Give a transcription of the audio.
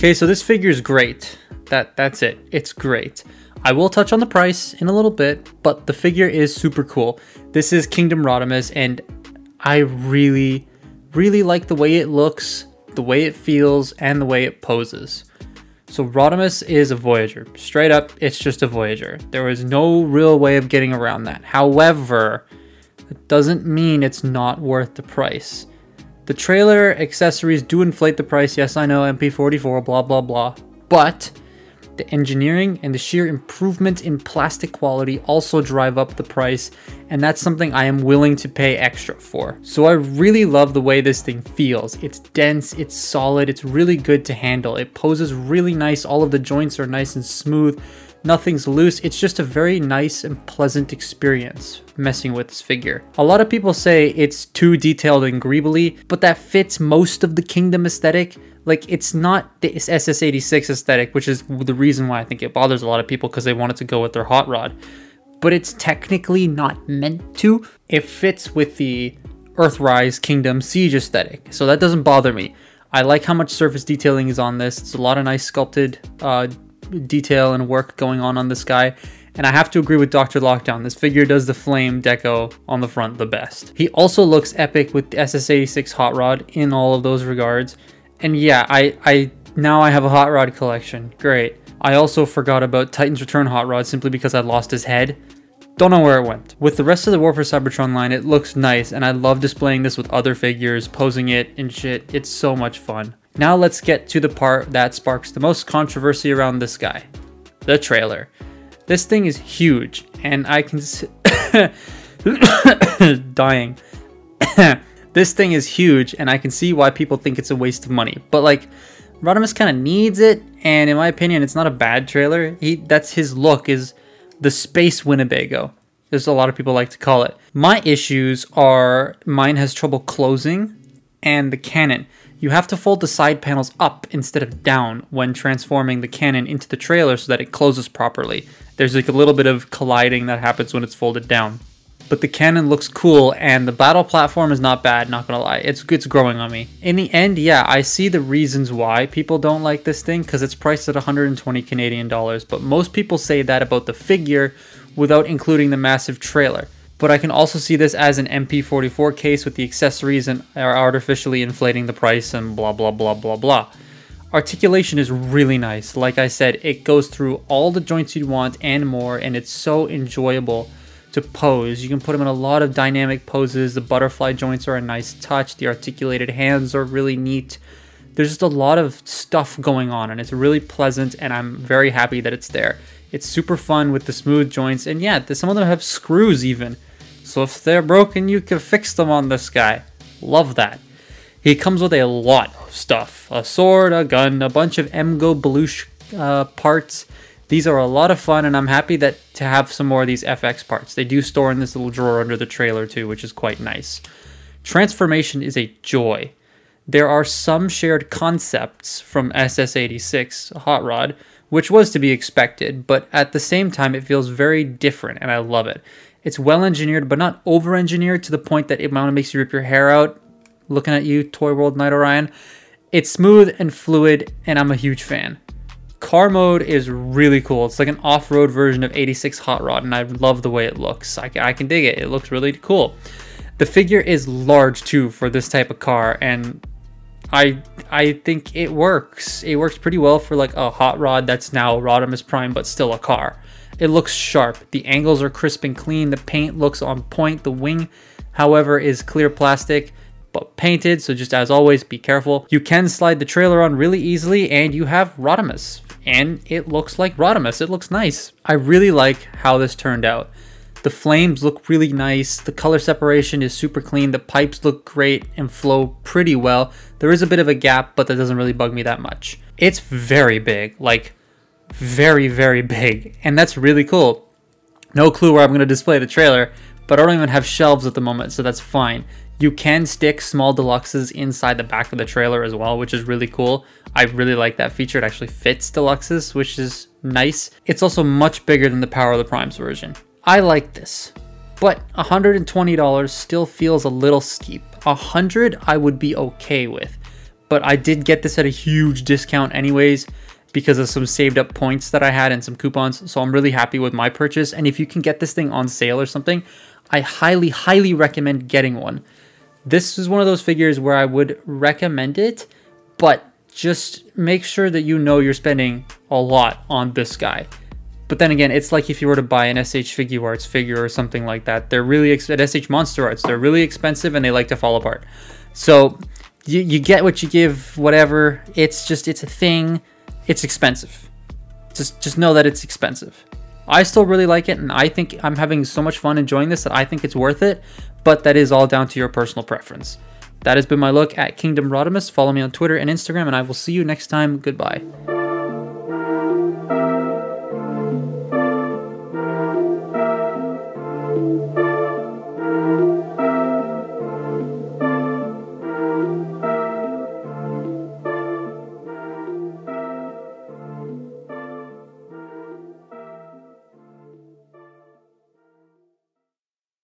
Okay, so this figure is great. That's it. It's great. I will touch on the price in a little bit, but the figure is super cool. This is Kingdom Rodimus, and I really, really like the way it looks, the way it feels, and the way it poses. So Rodimus is a Voyager. Straight up, it's just a Voyager. There is no real way of getting around that. However, it doesn't mean it's not worth the price. The trailer accessories do inflate the price. Yes, I know, MP44, blah, blah, blah. But the engineering and the sheer improvement in plastic quality also drive up the price, and that's something I am willing to pay extra for. So I really love the way this thing feels. It's dense, it's solid, it's really good to handle. It poses really nice, all of the joints are nice and smooth, nothing's loose. It's just a very nice and pleasant experience messing with this figure. A lot of people say it's too detailed and greebly, but that fits most of the Kingdom aesthetic. Like, it's not the SS86 aesthetic, which is the reason why I think it bothers a lot of people, because they want it to go with their hot rod. But it's technically not meant to. It fits with the Earthrise Kingdom Siege aesthetic, so that doesn't bother me. I like how much surface detailing is on this. It's a lot of nice sculpted detail and work going on this guy. And I have to agree with Dr. Lockdown, this figure does the flame deco on the front the best. He also looks epic with the SS86 hot rod in all of those regards. And yeah, now I have a hot rod collection. Great. I also forgot about Titan's Return hot rod simply because I lost his head. Don't know where it went. With the rest of the War for Cybertron line, it looks nice, and I love displaying this with other figures, posing it and shit. It's so much fun. Now let's get to the part that sparks the most controversy around this guy. The trailer. This thing is huge, and I can dying. This thing is huge, and I can see why people think it's a waste of money. But like, Rodimus kind of needs it, and in my opinion, it's not a bad trailer. That's his look, is the space Winnebago, as a lot of people like to call it. My issues are, mine has trouble closing, and the cannon. You have to fold the side panels up instead of down when transforming the cannon into the trailer so that it closes properly. There's like a little bit of colliding that happens when it's folded down. But the cannon looks cool, and the battle platform is not bad, not gonna lie. It's growing on me. In the end, yeah, I see the reasons why people don't like this thing, because it's priced at 120 Canadian dollars, but most people say that about the figure without including the massive trailer. But I can also see this as an MP44 case with the accessories and are artificially inflating the price and blah, blah, blah, blah, blah. Articulation is really nice. Like I said, it goes through all the joints you'd want and more, and it's so enjoyable to pose. You can put them in a lot of dynamic poses. The butterfly joints are a nice touch. The articulated hands are really neat. There's just a lot of stuff going on, and it's really pleasant, and I'm very happy that it's there. It's super fun with the smooth joints, and yeah, some of them have screws even. So if they're broken, you can fix them on this guy. Love that. He comes with a lot of stuff. A sword, a gun, a bunch of MGO Belush parts. These are a lot of fun, and I'm happy to have some more of these FX parts. They do store in this little drawer under the trailer too, which is quite nice. Transformation is a joy. There are some shared concepts from SS86 Hot Rod, which was to be expected, but at the same time it feels very different, and I love it. It's well engineered, but not over engineered to the point that it makes you rip your hair out looking at you, Toy World Knight Orion. It's smooth and fluid, and I'm a huge fan. Car mode is really cool. It's like an off-road version of 86 Hot Rod, and I love the way it looks. I can dig it. It looks really cool. The figure is large too for this type of car, and I think it works. It works pretty well for like a Hot Rod that's now Rodimus Prime, but still a car. It looks sharp. The angles are crisp and clean. The paint looks on point. The wing, however, is clear plastic, but painted, so just as always, be careful. You can slide the trailer on really easily, and you have Rodimus, and it looks like Rodimus. It looks nice. I really like how this turned out. The flames look really nice. The color separation is super clean. The pipes look great and flow pretty well. There is a bit of a gap, but that doesn't really bug me that much. It's very big, like very, very big, and that's really cool. No clue where I'm going to display the trailer, but I don't even have shelves at the moment, so that's fine. You can stick small deluxes inside the back of the trailer as well, which is really cool. I really like that feature. It actually fits deluxes, which is nice. It's also much bigger than the Power of the Primes version. I like this, but $120 still feels a little steep. $100 I would be okay with, but I did get this at a huge discount anyways because of some saved up points that I had and some coupons. So I'm really happy with my purchase. And if you can get this thing on sale or something, I highly, highly recommend getting one. This is one of those figures where I would recommend it, but just make sure that you know you're spending a lot on this guy. But then again, it's like if you were to buy an SH Figuarts figure or something like that. They're really at SH Monster Arts. They're really expensive and they like to fall apart. So you get what you give, whatever. It's a thing. It's expensive. Just know that it's expensive. I still really like it, and I think I'm having so much fun enjoying this that I think it's worth it, but that is all down to your personal preference. That has been my look at Kingdom Rodimus. Follow me on Twitter and Instagram, and I will see you next time. Goodbye.